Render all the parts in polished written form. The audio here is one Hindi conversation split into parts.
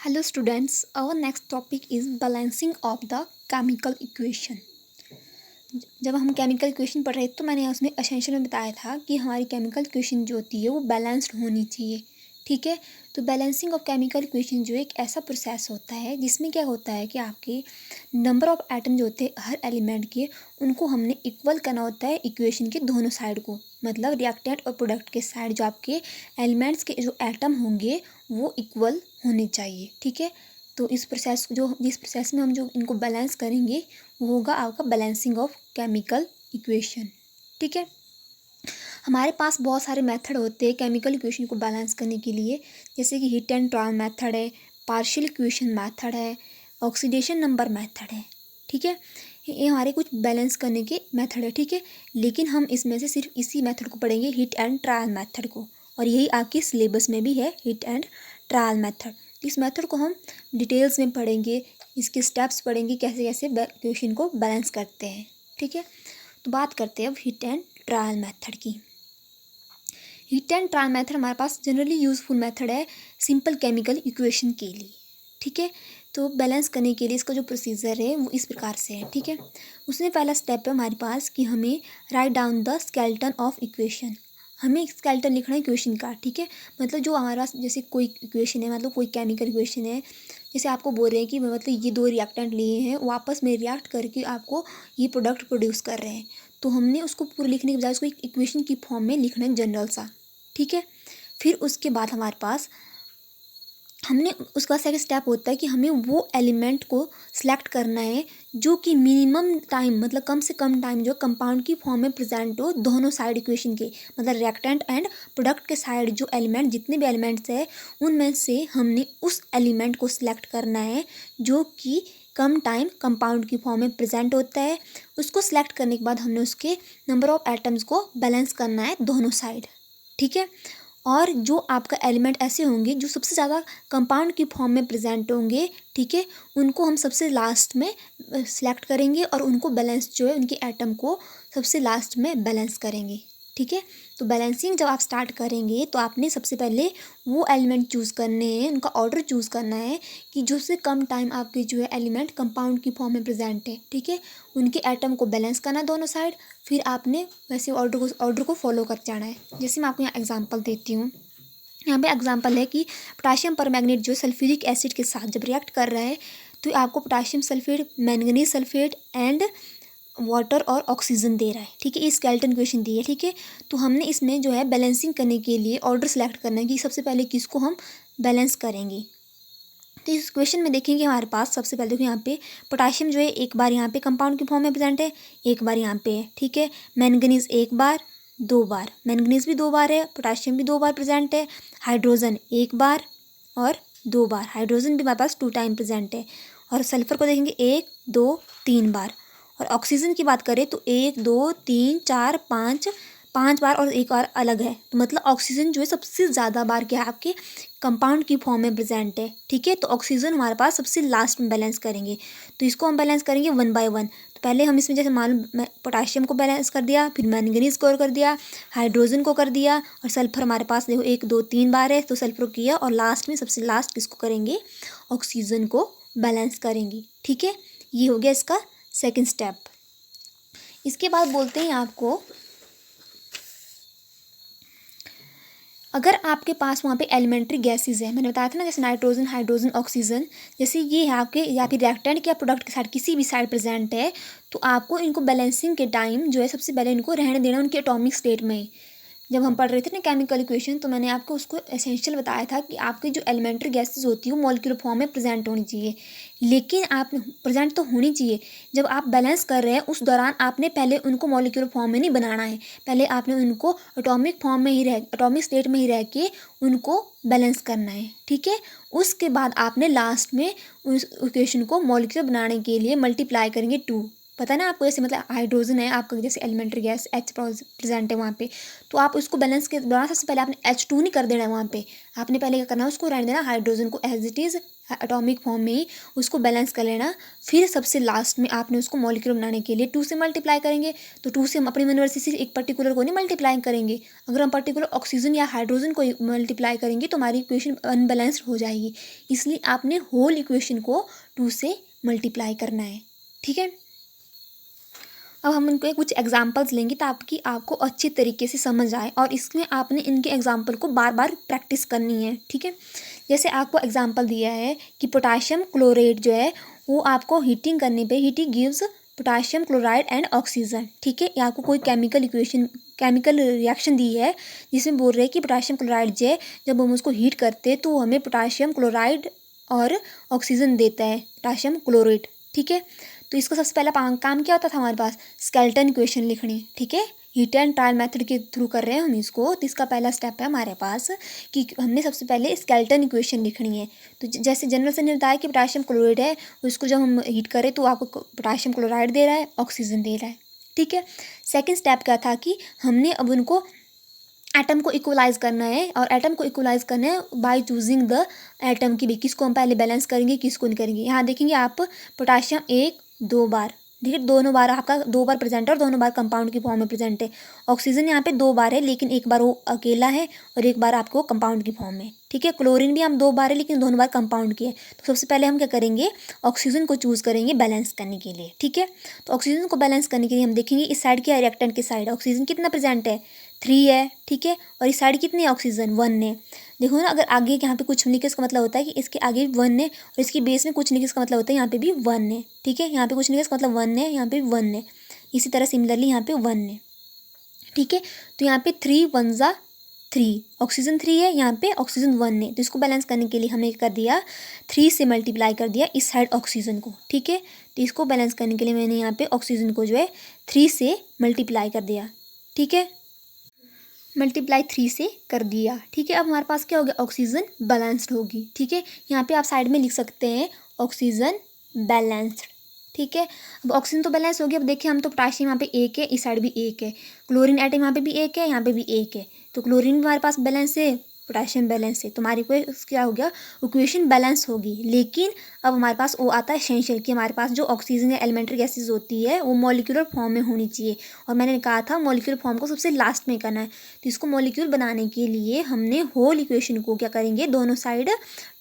Hello students, our next topic is balancing of the chemical equation. जब हम केमिकल इक्वेशन पढ़ रहे थे तो मैंने उसमें एसेंशियल में बताया था कि हमारी केमिकल इक्वेशन जो होती है वो बैलेंस्ड होनी चाहिए। ठीक है, तो बैलेंसिंग ऑफ केमिकल इक्वेशन जो एक ऐसा प्रोसेस होता है जिसमें क्या होता है कि आपके नंबर ऑफ एटम जो होते हैं हर एलिमेंट के उनको हमने इक्वल करना होता है इक्वेशन के दोनों साइड को, मतलब रिएक्टेंट और प्रोडक्ट के साइड जो आपके एलिमेंट्स के जो एटम होंगे वो इक्वल होने चाहिए। ठीक है, तो जिस प्रोसेस में हम जो इनको बैलेंस करेंगे वो होगा आपका बैलेंसिंग ऑफ केमिकल इक्वेशन। ठीक है, हमारे पास बहुत सारे मेथड होते हैं केमिकल इक्वेशन को बैलेंस करने के लिए, जैसे कि हीट एंड ट्रायल मेथड है, पार्शियल इक्वेशन मेथड है, ऑक्सीडेशन नंबर मेथड है। ठीक है, ये हमारे कुछ बैलेंस करने के मेथड है। ठीक है, लेकिन हम इसमें से सिर्फ इसी मेथड को पढ़ेंगे, हीट एंड ट्रायल मेथड को, और यही आपके सिलेबस में भी है हीट एंड ट्रायल मेथड। इस मेथड को हम डिटेल्स में पढ़ेंगे, इसके स्टेप्स पढ़ेंगे, कैसे कैसे इक्वेशन को बैलेंस करते हैं। ठीक है, तो बात करते हैं अब हीट एंड ट्रायल मेथड की। हीट एंड ट्रायल मेथड हमारे पास जनरली यूज़फुल मेथड है सिंपल केमिकल इक्वेशन के लिए। ठीक है, तो बैलेंस करने के लिए इसका जो प्रोसीजर है वो इस प्रकार से है। ठीक है, उसमें पहला स्टेप है हमारे पास कि हमें write down the skeleton of equation, हमें स्केलेटन लिखना है इक्वेशन का। ठीक है, मतलब जो हमारे पास जैसे कोई इक्वेशन है, मतलब कोई केमिकल इक्वेशन है, जैसे आपको बोल रहे हैं कि मतलब ये दो रिएक्टेंट लिए हैं, वो आपस में रिएक्ट करके आपको ये प्रोडक्ट प्रोड्यूस कर रहे हैं, तो हमने उसको पूरे लिखने के बजाय उसको एक इक्वेशन की फॉर्म में लिखना है जनरल सा। ठीक है, फिर उसके बाद हमारे पास हमने उसका सेकंड स्टेप होता है कि हमें वो एलिमेंट को सिलेक्ट करना है जो कि मिनिमम टाइम, मतलब कम से कम टाइम जो कंपाउंड की फॉर्म में प्रेजेंट हो दोनों साइड इक्वेशन के, मतलब रिएक्टेंट एंड प्रोडक्ट के साइड जो एलिमेंट, जितने भी एलिमेंट्स है उनमें से हमने उस एलिमेंट को सिलेक्ट करना है जो कि कम टाइम कंपाउंड की फॉर्म में प्रेजेंट होता है। उसको सिलेक्ट करने के बाद हमने उसके नंबर ऑफ एटम्स को बैलेंस करना है दोनों साइड। ठीक है, और जो आपका एलिमेंट ऐसे होंगे जो सबसे ज़्यादा कंपाउंड की फॉर्म में प्रेजेंट होंगे, ठीक है, उनको हम सबसे लास्ट में सिलेक्ट करेंगे और उनको बैलेंस जो है उनके एटम को सबसे लास्ट में बैलेंस करेंगे। ठीक है, तो बैलेंसिंग जब आप स्टार्ट करेंगे तो आपने सबसे पहले वो एलिमेंट चूज़ करने हैं, उनका ऑर्डर चूज़ करना है कि जो से कम टाइम आपके जो है एलिमेंट कंपाउंड की फॉर्म में प्रेजेंट है। ठीक है, उनके एटम को बैलेंस करना दोनों साइड, फिर आपने वैसे ऑर्डर को फॉलो कर जाना है। जैसे मैं आपको यहाँ एग्जांपल देती हूँ, यहाँ पे एग्जांपल है कि पोटाशियम परमैंगनेट जो सल्फ्यूरिक एसिड के साथ जब रिएक्ट कर रहा है तो आपको potassium sulphate, manganese sulphate and water और ऑक्सीजन दे रहा है। ठीक है, ये स्केलेटन इक्वेशन दी है। ठीक है, तो हमने इसमें जो है बैलेंसिंग करने के लिए ऑर्डर सेलेक्ट करना है कि सबसे पहले किसको हम बैलेंस करेंगे। तो इस क्वेश्चन में देखेंगे हमारे पास सबसे पहले देखो यहाँ पे पोटाशियम जो है एक बार यहाँ पे कंपाउंड की फॉर्म में प्रेजेंट है, एक बार यहाँ पे है। ठीक है, मैंगनीज एक बार, दो बार, मैंगनीज भी दो बार है, पोटाशियम भी दो बार प्रेजेंट है, हाइड्रोजन एक बार और दो बार, हाइड्रोजन भी हमारे पास 2 टाइम प्रेजेंट है, और सल्फर को देखेंगे 1 2 3 बार, और ऑक्सीजन की बात करें तो 1 2 3 4 5 5 बार और एक बार अलग है। तो मतलब ऑक्सीजन जो है सबसे ज़्यादा बार क्या है आपके कंपाउंड की फॉर्म में प्रेजेंट है। ठीक है, तो ऑक्सीजन हमारे पास सबसे लास्ट में बैलेंस करेंगे, तो इसको हम बैलेंस करेंगे 1 बाय 1। तो पहले हम इसमें जैसे मालूम पोटाशियम को बैलेंस कर दिया, फिर मैंगनीज को कर दिया, हाइड्रोजन को कर दिया, और सल्फर हमारे पास देखो 1 2 3 बार है तो सल्फर को किया, और लास्ट में सबसे लास्ट किसको करेंगे, ऑक्सीजन को बैलेंस करेंगे। ठीक है, ये हो गया इसका सेकेंड स्टेप। इसके बाद बोलते हैं आपको अगर आपके पास वहाँ पे एलिमेंट्री गैसेस है, मैंने बताया था ना जैसे नाइट्रोजन, हाइड्रोजन, ऑक्सीजन, जैसे ये है आपके या फिर रिएक्टेंट या प्रोडक्ट के साथ किसी भी साइड प्रेजेंट है, तो आपको इनको बैलेंसिंग के टाइम जो है सबसे पहले इनको रहने देना उनके एटॉमिक स्टेट में। जब हम पढ़ रहे थे ना केमिकल इक्वेशन तो मैंने आपको उसको एसेंशियल बताया था कि आपकी जो एलिमेंट्री गैसेस होती है वो मॉलिक्यूलर फॉर्म में प्रेजेंट होनी चाहिए, लेकिन आप प्रेजेंट तो होनी चाहिए, जब आप बैलेंस कर रहे हैं उस दौरान आपने पहले उनको मॉलिक्यूलर फॉर्म में नहीं बनाना है, पहले आपने उनको एटॉमिक फॉर्म में ही एटॉमिक स्टेट में ही रह के उनको बैलेंस करना है। ठीक है, उसके बाद आपने लास्ट में उस इक्वेशन को मॉलिक्यूलर बनाने के लिए मल्टीप्लाई करेंगे 2। पता है ना आपको, जैसे मतलब हाइड्रोजन है आपका, जैसे एलिमेंट्री गैस H प्रेजेंट है वहाँ पे, तो आप उसको बैलेंस के दौरान सबसे पहले आपने H2 नहीं कर देना है वहाँ पे, आपने पहले क्या करना है, उसको रहने देना हाइड्रोजन को as it is atomic form में ही उसको बैलेंस कर लेना। फिर सबसे लास्ट में आपने उसको मॉलिक्यूल बनाने के लिए 2 से मल्टीप्लाई करेंगे। तो 2 से हम अपनी यूनिवर्सिटी से एक पर्टिकुलर को नहीं मल्टीप्लाई करेंगे, अगर हम पर्टिकुलर ऑक्सीजन या हाइड्रोजन को मल्टीप्लाई करेंगे तो हमारी इक्वेशन अनबैलेंस्ड हो जाएगी। इसलिए आपने होल इक्वेशन को 2 से मल्टीप्लाई करना है, ठीक है। अब हम इनके कुछ एग्जांपल्स लेंगे ताकि आपको अच्छी तरीके से समझ आए, और इसमें आपने इनके एग्जांपल को बार बार प्रैक्टिस करनी है, ठीक है। जैसे आपको एग्जांपल दिया है कि पोटाशियम क्लोराइड जो है वो आपको हीटिंग करने पे heating gives potassium chloride and oxygen, ठीक है। ये आपको कोई केमिकल रिएक्शन दी है जिसमें बोल रहे हैं कि पोटाशियम क्लोराइड जो है जब हम उसको हीट करते हैं तो वो हमें पोटाशियम क्लोराइड और ऑक्सीजन देता है, पोटाशियम क्लोराइड, ठीक है। तो इसका सबसे पहला काम क्या होता था हमारे पास, स्केलेटन इक्वेशन लिखनी, ठीक है। हीट एंड ट्रायल मेथड के थ्रू कर रहे हैं हम इसको, तो इसका पहला स्टेप है हमारे पास कि हमने सबसे पहले स्केलेटन इक्वेशन लिखनी है। तो जैसे जनरल से ने बताया कि पोटाशियम क्लोराइड है, उसको जब हम हीट करें तो आपको पोटाशियम क्लोराइड दे रहा है, ऑक्सीजन दे रहा है, ठीक है। सेकेंड स्टेप क्या था कि हमने अब उनको एटम को इक्वलाइज करना है, और एटम को इक्वलाइज करना है बाय चूजिंग द एटम की भी, किसको हम पहले बैलेंस करेंगे किसको नहीं करेंगे। यहाँ देखेंगे आप पोटाशियम 1-2 बार, ठीक है, दोनों बार आपका 2 बार प्रेजेंट है और दोनों बार कंपाउंड की फॉर्म में प्रेजेंट है। ऑक्सीजन यहाँ पे 2 बार है लेकिन एक बार वो अकेला है और एक बार आपको कंपाउंड की फॉर्म में, ठीक है। क्लोरीन भी हम 2 बार है लेकिन दोनों बार कंपाउंड की है। तो सबसे पहले हम क्या करेंगे, ऑक्सीजन को चूज करेंगे बैलेंस करने के लिए, ठीक है। तो ऑक्सीजन को बैलेंस करने के लिए हम देखेंगे इस साइड क्या है, रिएक्टेंट की साइड ऑक्सीजन कितना प्रेजेंट है, 3 है, ठीक है। और इस साइड कितनी है, ऑक्सीजन 1 है। देखो ना, अगर आगे यहाँ पे कुछ नहीं, इसका मतलब होता है कि इसके आगे 1 है, और इसके बेस में कुछ नहीं, इसका मतलब होता है यहाँ पे भी 1 है, ठीक है। यहाँ पे कुछ नहीं, इसका मतलब 1 है, यहाँ पे भी 1 है, इसी तरह सिमिलरली यहाँ पे 1 है, ठीक है। तो यहाँ पे 3 1 जा 3, ऑक्सीजन 3 है, यहाँ पे ऑक्सीजन 1 है। तो इसको बैलेंस करने के लिए हमने कर दिया 3 से मल्टीप्लाई कर दिया इस साइड ऑक्सीजन को, ठीक है। तो इसको बैलेंस करने के लिए मैंने यहाँ पे ऑक्सीजन को जो है 3 से मल्टीप्लाई कर दिया, ठीक है, मल्टीप्लाई 3 से कर दिया, ठीक है। अब हमारे पास क्या हो गया, ऑक्सीजन बैलेंस्ड होगी, ठीक है। यहाँ पे आप साइड में लिख सकते हैं ऑक्सीजन बैलेंस्ड, ठीक है। अब ऑक्सीजन तो बैलेंस हो गया। अब देखिए हम तो पोटाशियम यहाँ पे 1 है, इस साइड भी 1 है, क्लोरीन एटम यहाँ पे भी 1 है, यहाँ पे भी 1 है, तो क्लोरीन भी हमारे पास बैलेंस है, पोटाशियम बैलेंस है, तो हमारी क्या हो गया, इक्वेशन बैलेंस होगी। लेकिन अब हमारे पास वो आता है एसेंशियल कि हमारे पास जो ऑक्सीजन या एलिमेंट्री गैसेज होती है वो मॉलिक्यूलर फॉर्म में होनी चाहिए, और मैंने कहा था मॉलिक्यूलर फॉर्म को सबसे लास्ट में करना है। तो इसको मॉलिक्यूल बनाने के लिए हमने होल इक्वेशन को क्या करेंगे, दोनों साइड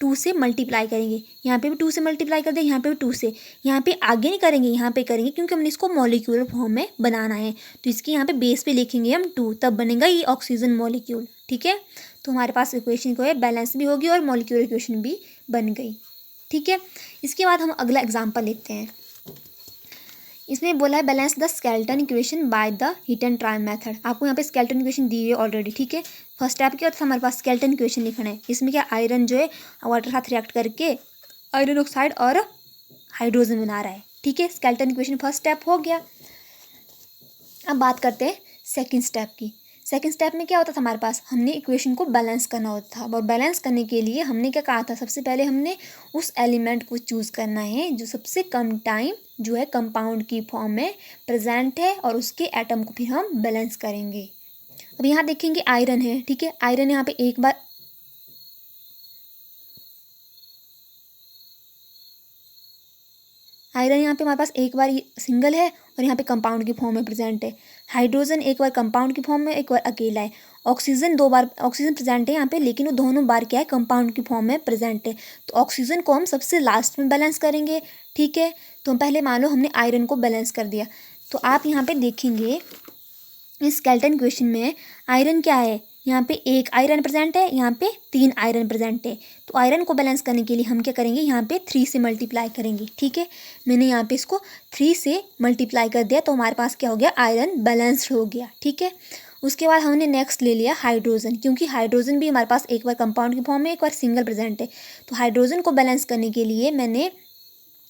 2 से मल्टीप्लाई करेंगे। यहाँ पे भी 2 से मल्टीप्लाई कर दें, यहाँ पे भी 2 से, यहाँ पे आगे नहीं करेंगे, यहाँ पे करेंगे क्योंकि हमने इसको मॉलिक्यूलर फॉर्म में बनाना है। तो इसके यहाँ पे बेस पे लिखेंगे हम 2, तब बनेगा ये ऑक्सीजन मॉलिक्यूल, ठीक है। तो हमारे पास इक्वेशन को है बैलेंस भी होगी और मॉलिक्यूलर इक्वेशन भी बन गई, ठीक है। इसके बाद हम अगला एग्जांपल लेते हैं। इसमें बोला है balance the skeleton equation by the heat and trial method. आपको यहाँ पे स्केलेटन इक्वेशन दी हुई है ऑलरेडी, ठीक है। फर्स्ट स्टेप क्या होता है, हमारे पास स्केलेटन इक्वेशन लिखना है। इसमें क्या, आयरन जो है वाटर साथ रिएक्ट करके आयरन ऑक्साइड और हाइड्रोजन बना रहा है, ठीक है। स्केलेटन इक्वेशन फर्स्ट स्टेप हो गया। अब बात करते हैं सेकेंड स्टेप की। सेकेंड स्टेप में क्या होता था हमारे पास, हमने इक्वेशन को बैलेंस करना होता था, और बैलेंस करने के लिए हमने क्या कहा था, सबसे पहले हमने उस एलिमेंट को चूज़ करना है जो सबसे कम टाइम जो है कंपाउंड की फॉर्म में प्रेजेंट है, और उसके एटम को फिर हम बैलेंस करेंगे। अब यहाँ देखेंगे आयरन है, ठीक है। आयरन यहाँ पे एक बार आयरन यहाँ पे हमारे पास एक बार सिंगल है और यहाँ पे कंपाउंड की फॉर्म में प्रेजेंट है। हाइड्रोजन एक बार कंपाउंड की फॉर्म में, एक बार अकेला है। ऑक्सीजन 2 बार ऑक्सीजन प्रेजेंट है यहाँ पे, लेकिन वो दोनों बार क्या है, कंपाउंड की फॉर्म में प्रेजेंट है। तो ऑक्सीजन को हम सबसे लास्ट में बैलेंस करेंगे, ठीक है। तो हम पहले मान लो हमने आयरन को बैलेंस कर दिया, तो आप यहाँ पे देखेंगे इस स्केलेटन इक्वेशन में आयरन क्या है, यहाँ पे 1 आयरन प्रेजेंट है, यहाँ पे 3 आयरन प्रेजेंट है। तो आयरन को बैलेंस करने के लिए हम क्या करेंगे, यहाँ पे 3 से मल्टीप्लाई करेंगे, ठीक है। मैंने यहाँ पे इसको 3 से मल्टीप्लाई कर दिया, तो हमारे पास क्या हो गया, आयरन बैलेंस्ड हो गया, ठीक है। उसके बाद हमने नेक्स्ट ले लिया हाइड्रोजन, क्योंकि हाइड्रोजन भी हमारे पास एक बार कंपाउंड की फॉर्म में, एक बार सिंगल प्रेजेंट है। तो हाइड्रोजन को बैलेंस करने के लिए मैंने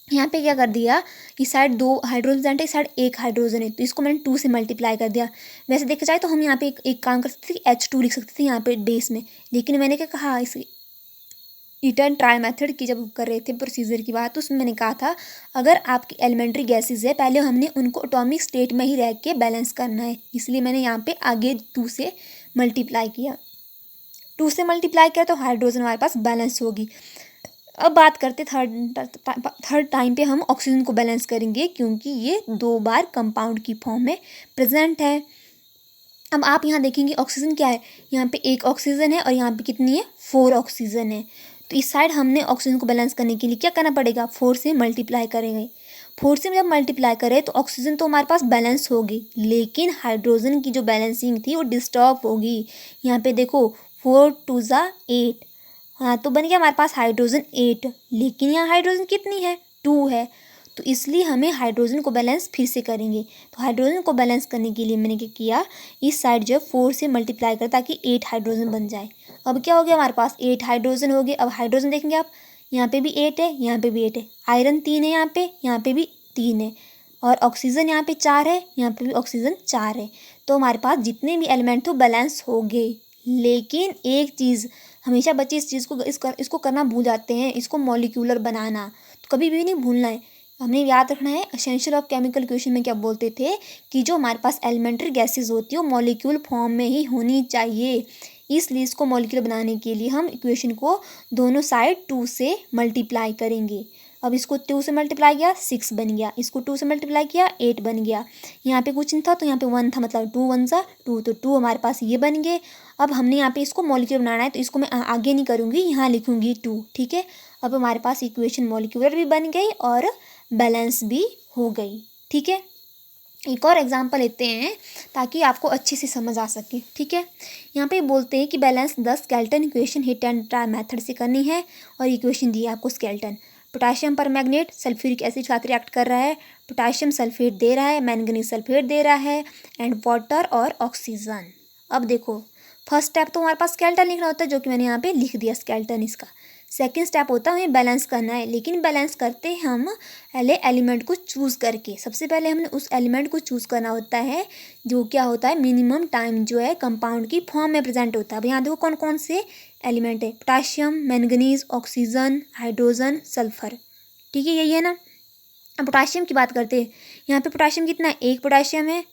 यहाँ पे क्या कर दिया, इस साइड 2 हाइड्रोजन है, इस साइड 1 हाइड्रोजन है, तो इसको मैंने 2 से मल्टीप्लाई कर दिया। वैसे देखा जाए तो हम यहाँ पे एक काम कर सकते थे, H2 लिख सकते थे यहाँ पे बेस में, लेकिन मैंने क्या कहा, ईटन ट्रायल मेथड की जब कर रहे थे प्रोसीजर की बात, तो उसमें मैंने कहा था अगर आपकी एलिमेंट्री गैसेज है पहले हमने उनको एटॉमिक स्टेट में ही रह के बैलेंस करना है, इसलिए मैंने यहाँ पे आगे 2 से मल्टीप्लाई किया। 2 से मल्टीप्लाई किया तो हाइड्रोजन हमारे पास बैलेंस होगी। अब बात करते थर्ड टाइम पे हम ऑक्सीजन को बैलेंस करेंगे, क्योंकि ये 2 बार कंपाउंड की फॉर्म में प्रेजेंट है। अब आप यहाँ देखेंगे ऑक्सीजन क्या है, यहाँ पे 1 ऑक्सीजन है और यहाँ पे कितनी है, 4 ऑक्सीजन है। तो इस साइड हमने ऑक्सीजन को बैलेंस करने के लिए क्या करना पड़ेगा, 4 से मल्टीप्लाई करेंगे। 4 से जब मल्टीप्लाई करें तो ऑक्सीजन तो हमारे पास बैलेंस होगी, लेकिन हाइड्रोजन की जो बैलेंसिंग थी वो डिस्टर्ब होगी। यहाँ पे देखो 4 2 ज़ा 8, हाँ तो बन गया हमारे पास हाइड्रोजन 8, लेकिन यहाँ हाइड्रोजन कितनी है, 2 है। तो इसलिए हमें हाइड्रोजन को बैलेंस फिर से करेंगे। तो हाइड्रोजन को बैलेंस करने के लिए मैंने क्या किया, इस साइड जो 4 से मल्टीप्लाई कर ताकि 8 हाइड्रोजन बन जाए। अब क्या हो गया हमारे पास, 8 हाइड्रोजन हो गए। अब हाइड्रोजन देखेंगे आप, यहाँ पे भी 8 है, यहाँ पे भी 8 है, आयरन 3 है, यहाँ पे भी 3 है, और ऑक्सीजन यहाँ पे 4 है, यहाँ पे भी ऑक्सीजन 4 है। तो हमारे पास जितने भी एलिमेंट थे बैलेंस हो गए। लेकिन एक चीज़ हमेशा बच्चे इस चीज़ को इसको करना भूल जाते हैं, इसको मॉलिक्यूलर बनाना तो कभी भी नहीं भूलना है। हमने याद रखना है एसेंशियल ऑफ केमिकल इक्वेशन में क्या बोलते थे कि जो हमारे पास एलिमेंट्री गैसेज होती है वो मॉलिक्यूल फॉर्म में ही होनी चाहिए। इसलिए इसको मॉलिक्यूलर बनाने के लिए हम इक्वेशन को दोनों साइड 2 से मल्टीप्लाई करेंगे। अब इसको 2 से मल्टीप्लाई किया 6 बन गया, इसको 2 से मल्टीप्लाई किया 8 बन गया। यहाँ पे कुछ नहीं था तो यहाँ पे 1 था, मतलब 2 1 ज़ा 2, तो 2 हमारे पास ये बन गए। अब हमने यहाँ पे इसको मॉलिक्यूलर बनाना है तो इसको मैं आगे नहीं करूँगी, यहाँ लिखूँगी 2, ठीक है। अब हमारे पास इक्वेशन मॉलिक्यूलर भी बन गई और बैलेंस भी हो गई, ठीक है। एक और एग्जांपल लेते हैं ताकि आपको अच्छे से समझ आ सके, ठीक है। यहाँ पे बोलते हैं कि balance 10 skeleton equation hit and try method से करनी है, और इक्वेशन दी है आपको स्केलेटन। पोटाशियम पर मैग्नेट सल्फ्यूरिक एसिड के साथ रिएक्ट कर रहा है, पोटाशियम सल्फेट दे रहा है, मैंगनीज सल्फेट दे रहा है, एंड वाटर और ऑक्सीजन। अब देखो फर्स्ट स्टेप तो हमारे पास स्केलेटन लिखना होता है, जो कि मैंने यहाँ पे लिख दिया स्केलेटन इसका। सेकेंड स्टेप होता है हमें बैलेंस करना है, लेकिन बैलेंस करते हैं हम पहले एलिमेंट को चूज़ करके। सबसे पहले हमने उस एलिमेंट को चूज़ करना होता है जो क्या होता है, मिनिमम टाइम जो है कंपाउंड की फॉर्म में प्रेजेंट होता है। अब यहाँ देखो कौन कौन से एलिमेंट है, potassium, manganese, oxygen, hydrogen, sulphur, ठीक है, यही है ना। अब पोटाशियम की बात करते हैं, यहाँ पे पोटाशियम कितना है, 1 पोटाशियम है,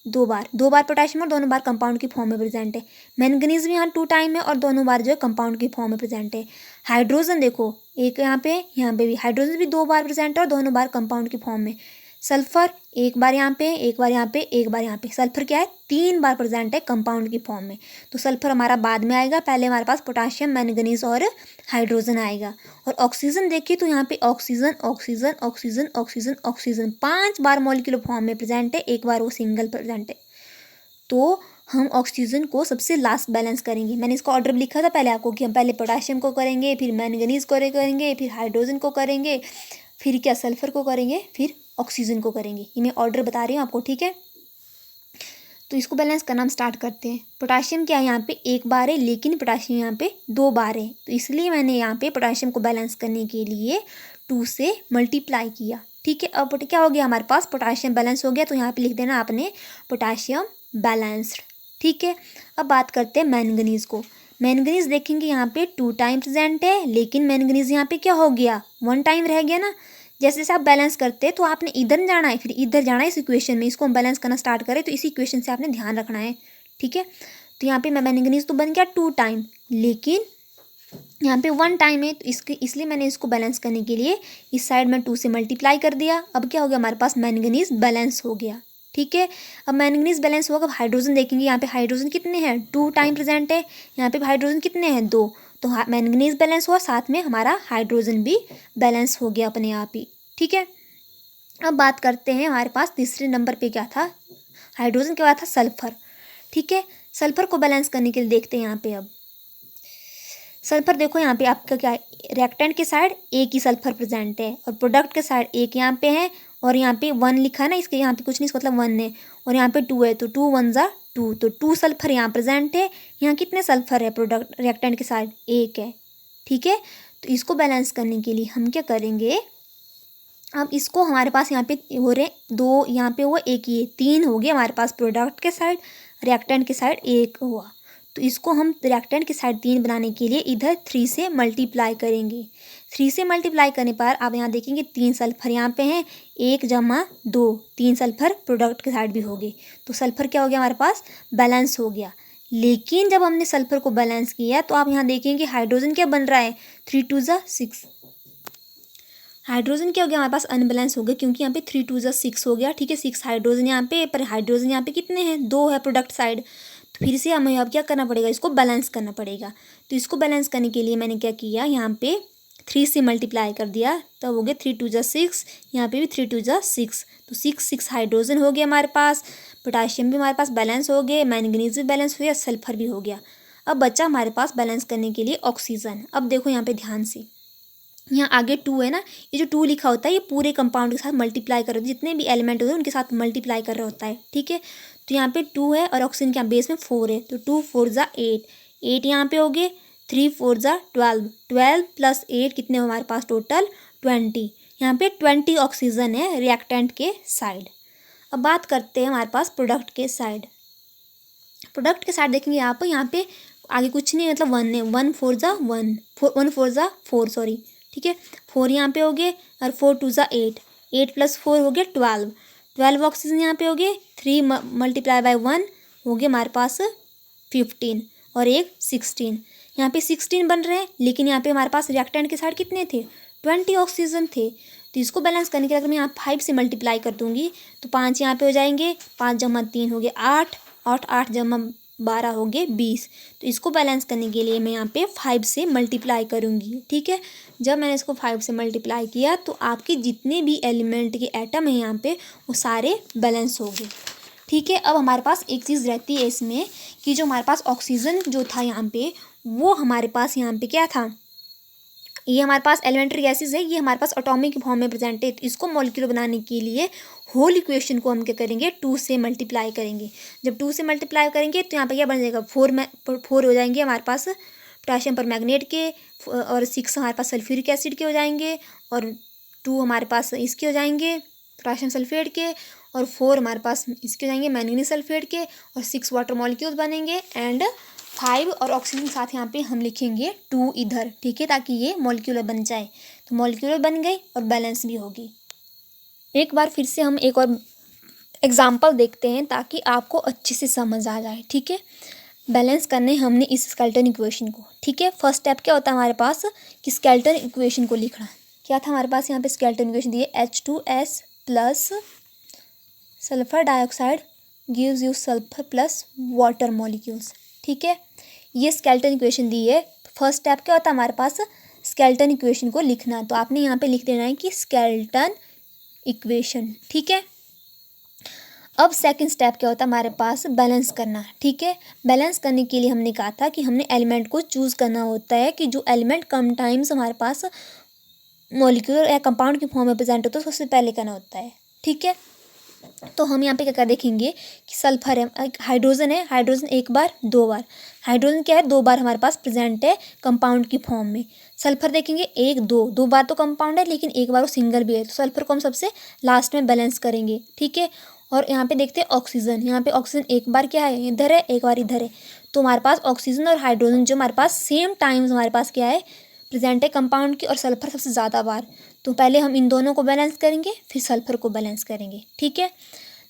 2 बार पोटाशियम और दोनों बार कंपाउंड की फॉर्म में प्रेजेंट है। मैंगनीज भी यहाँ 2 टाइम है और दोनों बार जो है कंपाउंड की फॉर्म में प्रेजेंट है। हाइड्रोजन देखो एक यहाँ पे भी हाइड्रोजन भी 2 बार प्रेजेंट है और दोनों बार कंपाउंड की फॉर्म में। सल्फर 1 बार यहाँ पे, 1 बार यहाँ पे, 1 बार यहाँ पे। सल्फर क्या है, 3 बार प्रेजेंट है कंपाउंड की फॉर्म में। तो सल्फर हमारा बाद में आएगा, पहले हमारे पास पोटाशियम, मैंगनीज और हाइड्रोजन आएगा। और ऑक्सीजन देखिए तो यहाँ पे oxygen oxygen oxygen oxygen oxygen 5 बार मॉलिक्यूलर फॉर्म में प्रेजेंट है, 1 बार वो सिंगल प्रेजेंट है। तो हम ऑक्सीजन को सबसे लास्ट बैलेंस करेंगे। मैंने इसका ऑर्डर लिखा था पहले आपको कि हम पहले पोटाशियम को करेंगे, फिर मैंगनीज को करेंगे, फिर हाइड्रोजन को करेंगे, फिर क्या सल्फर को करेंगे, फिर ऑक्सीजन को करेंगे। ये मैं ऑर्डर बता रही हूँ आपको, ठीक है। तो इसको बैलेंस करना हम स्टार्ट करते हैं। पोटाशियम क्या है, यहाँ पे 1 बार है, लेकिन पोटाशियम यहाँ पे 2 बार है, तो इसलिए मैंने यहाँ पे पोटाशियम को बैलेंस करने के लिए 2 से मल्टीप्लाई किया, ठीक है। अब क्या हो गया हमारे पास, पोटाशियम बैलेंस हो गया, तो यहाँ पे लिख देना आपने पोटाशियम बैलेंस्ड, ठीक है। अब बात करते हैं मैंगनीज को। मैंगनीज देखेंगे यहाँ पे 2 टाइम प्रेजेंट है, लेकिन मैंगनीज यहाँ पे क्या हो गया, 1 टाइम रह गया ना। जैसे जैसे आप बैलेंस करते हैं तो आपने इधर जाना है फिर इधर जाना है इस इक्वेशन में। इसको हम बैलेंस करना स्टार्ट करें तो इसी इक्वेशन से आपने ध्यान रखना है, ठीक है। तो यहाँ पे मैंगनीज तो बन गया 2 टाइम, लेकिन यहाँ पे 1 टाइम है, तो इसलिए मैंने इसको बैलेंस करने के लिए इस साइड में 2 से मल्टीप्लाई कर दिया। अब क्या हो गया हमारे पास, मैंगनीज बैलेंस हो गया, ठीक है। अब मैंगनीज बैलेंस होगा, अब हाइड्रोजन देखेंगे, यहाँ पे हाइड्रोजन कितने हैं, 2 टाइम प्रेजेंट है, यहाँ पे हाइड्रोजन कितने हैं, 2। तो मैंगनीज बैलेंस हुआ, साथ में हमारा हाइड्रोजन भी बैलेंस हो गया अपने आप ही, ठीक है। अब बात करते हैं हमारे पास तीसरे नंबर पे क्या था, हाइड्रोजन के बाद था सल्फर, ठीक है। सल्फर को बैलेंस करने के लिए देखते हैं यहाँ पे। अब सल्फर देखो यहाँ पे आपका क्या है, रिएक्टेंट के साइड एक ही सल्फर प्रेजेंट है और प्रोडक्ट के साइड एक यहाँ पे है, और यहाँ पे 1 लिखा है ना, इसके यहाँ पे कुछ नहीं, इसका मतलब 1 है, और यहाँ पे 2 है, तो 2 1 ज़ा 2, तो 2 सल्फर यहाँ प्रेजेंट है। यहाँ कितने सल्फर है प्रोडक्ट रिएक्टेंट के साइड, 1 है, ठीक है। तो इसको बैलेंस करने के लिए हम क्या करेंगे, अब इसको हमारे पास यहाँ पे हो रहे 2, यहाँ पे हुआ 1 ही है, 3 हो गया हमारे पास प्रोडक्ट के साइड, रिएक्टेंट के साइड 1 हुआ। तो इसको हम रिएक्टेंट की साइड 3 बनाने के लिए इधर 3 से मल्टीप्लाई करेंगे। 3 से मल्टीप्लाई करने पर आप यहाँ देखेंगे 3 सल्फर यहाँ पे हैं, 1 जमा 2, 3 सल्फर प्रोडक्ट के साइड भी हो गए। तो सल्फर क्या हो गया हमारे पास, बैलेंस हो गया। लेकिन जब हमने सल्फर को बैलेंस किया तो आप यहाँ देखेंगे हाइड्रोजन क्या बन रहा है, 3 2 जा 6। हाइड्रोजन क्या हो गया हमारे पास, अनबैलेंस हो गया, क्योंकि यहाँ पे 3 2 जा 6 हो गया। ठीक है, 6 हाइड्रोजन यहाँ पे, पर हाइड्रोजन यहाँ पे कितने हैं, 2 है प्रोडक्ट साइड। तो फिर से हमें अब क्या करना पड़ेगा, इसको बैलेंस करना पड़ेगा। तो इसको बैलेंस करने के लिए मैंने क्या किया, यहाँ पे 3 से मल्टीप्लाई कर दिया, तब हो गया 3 2 जा 6, यहाँ पे भी 3 2 जा 6। तो 6 हाइड्रोजन हो गया हमारे पास, पोटाशियम भी हमारे पास बैलेंस हो गए, मैंगनीज भी बैलेंस हो गया, सल्फर भी हो गया। अब बचा हमारे पास बैलेंस करने के लिए ऑक्सीजन। अब देखो यहाँ पे ध्यान से, यहाँ आगे 2 है ना, ये जो 2 लिखा होता है ये पूरे कंपाउंड के साथ मल्टीप्लाई कर रहा होता है, जितने भी एलिमेंट होते हैं उनके साथ मल्टीप्लाई कर रहा होता है। ठीक है, तो यहाँ पे 2 है और ऑक्सीजन के बेस में 4 है, तो 2 4 जा 8, 8 यहाँ पे हो गए, 3 4 जा 12, 12 प्लस 8 कितने हमारे पास टोटल 20। यहाँ पे 20 ऑक्सीजन है रिएक्टेंट के साइड। अब बात करते हैं हमारे पास प्रोडक्ट के साइड। प्रोडक्ट के साइड देखेंगे आप, यहाँ पे आगे कुछ नहीं, मतलब 1 है, 1 4 जा 1, 1 4 जा 4 सॉरी। ठीक है, 4 यहाँ पे हो गए और 4 2 जा 8, 8 प्लस 4 हो गया 12, 12 ऑक्सीजन यहाँ पे हो गए, 3 मल्टीप्लाई बाय 1 हो गए हमारे पास 15 और एक 16। यहाँ पे 16 बन रहे हैं, लेकिन यहाँ पे हमारे पास रिएक्टेंट के साइड कितने थे, 20 ऑक्सीजन थे। तो इसको बैलेंस करने के लिए अगर मैं यहाँ 5 से मल्टीप्लाई कर दूँगी तो 5 यहाँ पे हो जाएंगे, 5 जमा 3 हो गए 8, और 8 जमा 12 हो गए 20। तो इसको बैलेंस करने के लिए मैं यहाँ पे 5 से मल्टीप्लाई करूँगी। ठीक है, जब मैंने इसको 5 से मल्टीप्लाई किया तो आपके जितने भी एलिमेंट के एटम हैं यहाँ पे वो सारे बैलेंस हो गए। ठीक है, अब हमारे पास एक चीज़ रहती है इसमें कि जो हमारे पास ऑक्सीजन जो था यहाँ पे, वो हमारे पास यहाँ पे क्या था, ये हमारे पास एलिमेंट्री गैसेज है, ये हमारे पास एटॉमिक फॉर्म में प्रेजेंट है। तो इसको मॉलिक्यूल बनाने के लिए होल इक्वेशन को हम क्या करेंगे, 2 से मल्टीप्लाई करेंगे। जब 2 से मल्टीप्लाई करेंगे तो यहाँ पे क्या बन जाएगा, 4 हो जाएंगे हमारे पास पोटाशियम पर मैग्नेट के, और 6 हमारे पास सल्फ्यूरिक एसिड के हो जाएंगे, और 2 हमारे पास इसके हो जाएंगे पोटाशियम सल्फेट के, और 4 हमारे पास इसके हो जाएंगे मैंगनीज सल्फेट के, और 6 वाटर मॉलिक्यूल्स बनेंगे, एंड 5 और ऑक्सीजन के साथ यहाँ पे हम लिखेंगे 2 इधर। ठीक है, ताकि ये मॉलिक्यूलर बन जाए। तो मॉलिक्यूलर बन गई और बैलेंस भी होगी। एक बार फिर से हम एक और एग्जाम्पल देखते हैं ताकि आपको अच्छे से समझ आ जाए। ठीक है, बैलेंस करने हमने इस स्केलेटन इक्वेशन को। ठीक है, फर्स्ट स्टेप क्या होता है हमारे पास कि स्केलेटन इक्वेशन को लिखना। क्या था हमारे पास यहाँ पे स्केलेटन इक्वेशन दी है, H2S plus sulphur dioxide gives you sulphur plus water molecules. ठीक है, ये स्केलेटन इक्वेशन दी है। फर्स्ट स्टेप क्या होता है हमारे पास, स्केलेटन इक्वेशन को लिखना। तो आपने यहाँ पे लिख देना है कि स्केलेटन इक्वेशन। ठीक है, अब सेकंड स्टेप क्या होता है हमारे पास, बैलेंस करना। ठीक है, बैलेंस करने के लिए हमने कहा था कि हमने एलिमेंट को चूज़ करना होता है कि जो एलिमेंट कम टाइम्स हमारे पास मॉलिक्यूलर या कंपाउंड की फॉर्म में प्रेजेंट होता है, सबसे पहले करना होता है। ठीक है, तो हम यहाँ पे क्या कर देखेंगे कि सल्फर है, हाइड्रोजन है, हाइड्रोजन एक बार 2 बार, हाइड्रोजन क्या है 2 बार हमारे पास प्रेजेंट है कंपाउंड की फॉर्म में। सल्फर देखेंगे 1 2 बार तो कंपाउंड है, लेकिन एक बार वो सिंगल भी है, तो सल्फर को हम सबसे लास्ट में बैलेंस करेंगे। ठीक है, और यहाँ पे देखते हैं ऑक्सीजन, यहाँ पे ऑक्सीजन एक बार क्या है इधर है, एक बार इधर है। तो हमारे पास ऑक्सीजन और हाइड्रोजन जो हमारे पास सेम टाइम्स हमारे पास क्या है प्रेजेंट है कंपाउंड की, और सल्फर सबसे ज़्यादा बार। तो पहले हम इन दोनों को बैलेंस करेंगे, फिर सल्फर को बैलेंस करेंगे। ठीक है,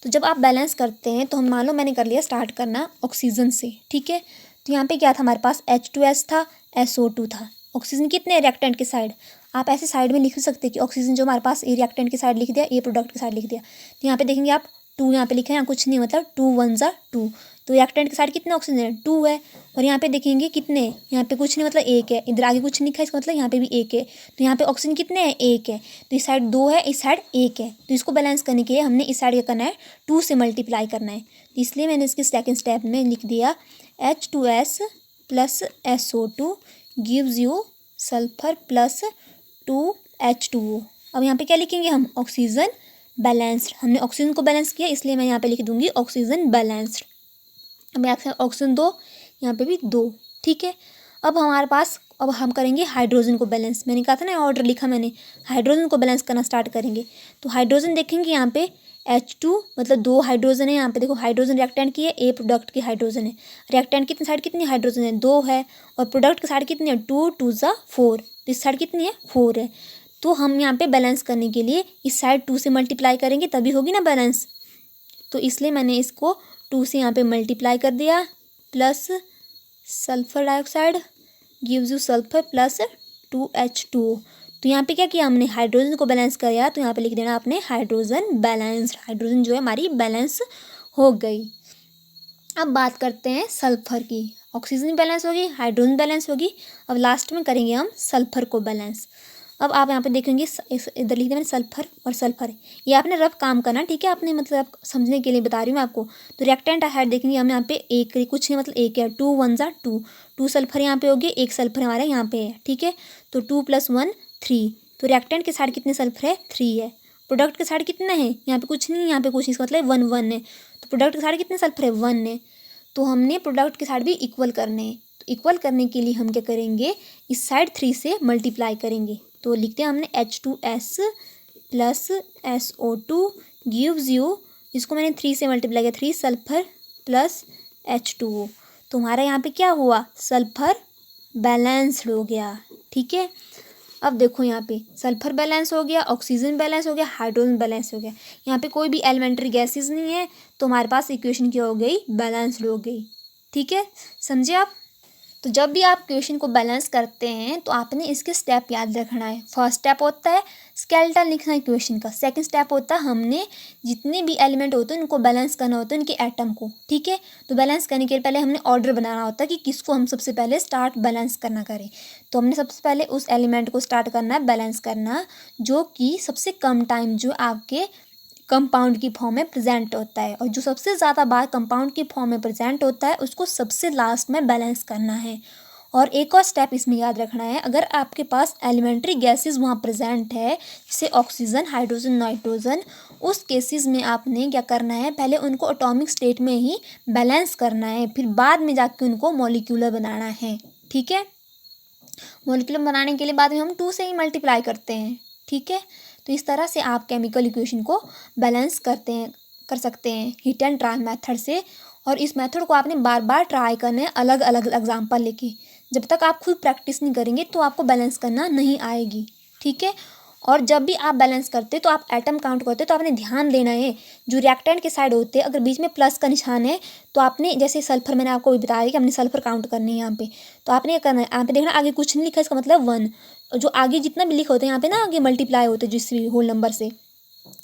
तो जब आप बैलेंस करते हैं तो हम मान लो मैंने कर लिया स्टार्ट करना ऑक्सीजन से। ठीक है, तो यहाँ पे क्या था हमारे पास H2S था, SO2 था। ऑक्सीजन कितने रिएक्टेंट के साइड, आप ऐसे साइड में लिख सकते हैं कि ऑक्सीजन जो हमारे पास ये रिएक्टेंट के साइड लिख दिया, ये प्रोडक्ट के साइड लिख दिया। तो यहाँ पे देखेंगे आप 2 यहाँ पे लिखा है, यहाँ कुछ नहीं, मतलब 2 1 जा 2। तो रिएक्टेंट के साइड कितने ऑक्सीजन है, 2 है। और यहाँ पे देखेंगे कितने, यहाँ पे कुछ नहीं, मतलब 1 है। इधर आगे कुछ नहीं लिखा है, इसका मतलब यहाँ पे भी 1 है। तो यहाँ पे ऑक्सीजन कितने हैं, 1 है। तो इस साइड 2 है, इस साइड 1 है। तो इसको बैलेंस करने के लिए हमने इस साइड क्या करना है, 2 से मल्टीप्लाई करना है। तो इसलिए मैंने इसके सेकेंड स्टेप में लिख दिया H2S plus SO2 gives you sulphur plus 2H2O। अब यहाँ पे क्या लिखेंगे हम, ऑक्सीजन बैलेंस्ड। हमने ऑक्सीजन को बैलेंस किया, इसलिए मैं यहाँ पे लिख दूंगी ऑक्सीजन बैलेंस्ड। अब यहाँ पे ऑक्सीजन 2, यहाँ पे भी 2। ठीक है, अब हमारे पास, अब हम करेंगे हाइड्रोजन को बैलेंस। मैंने कहा था ना ऑर्डर लिखा मैंने, हाइड्रोजन को बैलेंस करना स्टार्ट करेंगे। तो हाइड्रोजन देखेंगे यहाँ पे H2 मतलब 2 हाइड्रोजन है यहाँ पे, देखो हाइड्रोजन रिएक्टेंट की है, ए प्रोडक्ट की हाइड्रोजन है। रिएक्टेंट कितनी साइड कितनी हाइड्रोजन है, 2 है, और प्रोडक्ट की साइड कितनी है, 2 2 ज़ा 4, तो इस साइड कितनी है, 4 है। तो हम यहाँ पे बैलेंस करने के लिए इस साइड 2 से मल्टीप्लाई करेंगे तभी होगी ना बैलेंस, तो इसलिए मैंने इसको 2 से यहाँ पे मल्टीप्लाई कर दिया। Plus sulphur dioxide gives you sulphur plus 2H2O। तो यहाँ पे क्या किया हमने, हाइड्रोजन को बैलेंस किया, तो यहाँ पे लिख देना आपने हाइड्रोजन बैलेंस्ड, हाइड्रोजन जो है हमारी बैलेंस हो गई। अब बात करते हैं सल्फर की, ऑक्सीजन बैलेंस होगी, हाइड्रोजन बैलेंस होगी, अब लास्ट में करेंगे हम सल्फर को बैलेंस। अब आप यहाँ पे देखेंगे इधर लिख देना सल्फर और सल्फर, ये आपने रफ काम करना, ठीक है, आपने मतलब समझने के लिए बता रही हूँ मैं आपको। तो रिएक्टेंट हाइड देखेंगे हम यहाँ पे एक, कुछ नहीं मतलब एक है, 2 1 ज़ा 2, 2 सल्फर यहाँ पे हो गए, एक सल्फर हमारे यहाँ पे है, ठीक है। तो 2 + 1 3, तो रिएक्टेंट के साइड कितने सल्फर है, 3 है। प्रोडक्ट के साइड कितना है, यहाँ पे कुछ नहीं, यहाँ पे कुछ नहीं, इसका मतलब 1 1 है। तो प्रोडक्ट के साइड कितने सल्फर है, 1 है। तो हमने प्रोडक्ट के साइड भी इक्वल करने हैं, तो इक्वल करने के लिए हम क्या करेंगे, इस साइड 3 से मल्टीप्लाई करेंगे। तो लिखते हैं हमने H2S plus SO2 gives you, इसको मैंने 3 से मल्टीप्लाई किया, 3 सल्फर प्लस H2O। तो हमारा यहाँ पे क्या हुआ, सल्फर बैलेंस्ड हो गया, ठीक है। अब देखो यहाँ पे सल्फर बैलेंस हो गया, ऑक्सीजन बैलेंस हो गया, हाइड्रोजन बैलेंस हो गया, यहाँ पे कोई भी एलिमेंट्री गैसेस नहीं है, तो हमारे पास इक्वेशन क्या हो गई, बैलेंस्ड हो गई, ठीक है, समझे आप। तो जब भी आप क्वेश्चन को बैलेंस करते हैं तो आपने इसके स्टेप याद रखना है। फर्स्ट स्टेप होता है स्केलेटन लिखना है क्वेश्चन का, सेकंड स्टेप होता है हमने जितने भी एलिमेंट होते हैं उनको बैलेंस करना होता है, उनके एटम को, ठीक है। तो बैलेंस करने के लिए पहले हमने ऑर्डर बनाना होता है कि किसको हम सबसे पहले स्टार्ट बैलेंस करना करें। तो हमने सबसे पहले उस एलिमेंट को स्टार्ट करना है बैलेंस करना जो कि सबसे कम टाइम जो आपके कंपाउंड की फॉर्म में प्रेजेंट होता है, और जो सबसे ज़्यादा बार कंपाउंड की फॉर्म में प्रेजेंट होता है उसको सबसे लास्ट में बैलेंस करना है। और एक और स्टेप इसमें याद रखना है, अगर आपके पास एलिमेंट्री गैसेस वहाँ प्रेजेंट है जैसे ऑक्सीजन, हाइड्रोजन, नाइट्रोजन, उस केसेस में आपने क्या करना है, पहले उनको एटॉमिक स्टेट में ही बैलेंस करना है, फिर बाद में जाके उनको मॉलिक्यूलर बनाना है, ठीक है। मॉलिक्यूलर बनाने के लिए बाद में हम 2 से ही मल्टीप्लाई करते हैं, ठीक है। तो इस तरह से आप केमिकल इक्वेशन को बैलेंस कर सकते हैं हिट एंड ट्राई मेथड से। और इस मेथड को आपने बार बार ट्राई करना है अलग अलग एग्जाम्पल लेके, जब तक आप खुद प्रैक्टिस नहीं करेंगे तो आपको बैलेंस करना नहीं आएगी, ठीक है। और जब भी आप बैलेंस करते तो आप एटम काउंट करते तो आपने ध्यान देना है जो रिएक्टेंट के साइड होते हैं अगर बीच में प्लस का निशान है तो आपने, जैसे सल्फर मैंने आपको बताया कि हमने सल्फर काउंट करनी है यहाँ पे, तो आपने क्या करना है, यहाँ पे देखना आगे कुछ नहीं लिखा, इसका मतलब 1, जो आगे जितना भी लिखे होते हैं यहाँ पे ना आगे मल्टीप्लाई होते हैं जिस भी होल नंबर से,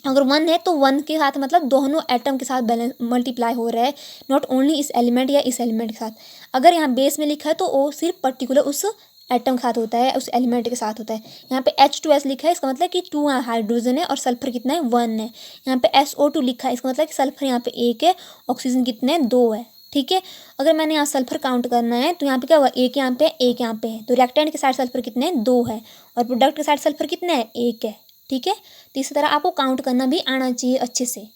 अगर 1 है तो 1 के साथ मतलब दोनों एटम के साथ बैलेंस मल्टीप्लाई हो रहा है, नॉट ओनली इस एलिमेंट या इस एलिमेंट के साथ। अगर यहाँ बेस में लिखा है तो वो सिर्फ पर्टिकुलर उस एटम के साथ होता है, उस एलिमेंट के साथ होता है। यहाँ पे H2S लिखा है, इसका मतलब कि 2 हाइड्रोजन है और सल्फर कितना है, 1 है। यहाँ पे SO2 लिखा है, इसका मतलब कि सल्फर यहाँ पे 1 है, ऑक्सीजन कितने हैं, 2 है, ठीक है। अगर मैंने यहाँ सल्फर काउंट करना है तो यहाँ पे क्या हुआ, एक यहाँ पे एक यहाँ पे है, तो रिएक्टेंट के साइड सल्फर कितने हैं, 2 है, और प्रोडक्ट के साइड सल्फर कितने हैं, 1 है, ठीक है। तो इसी तरह आपको काउंट करना भी आना चाहिए अच्छे से।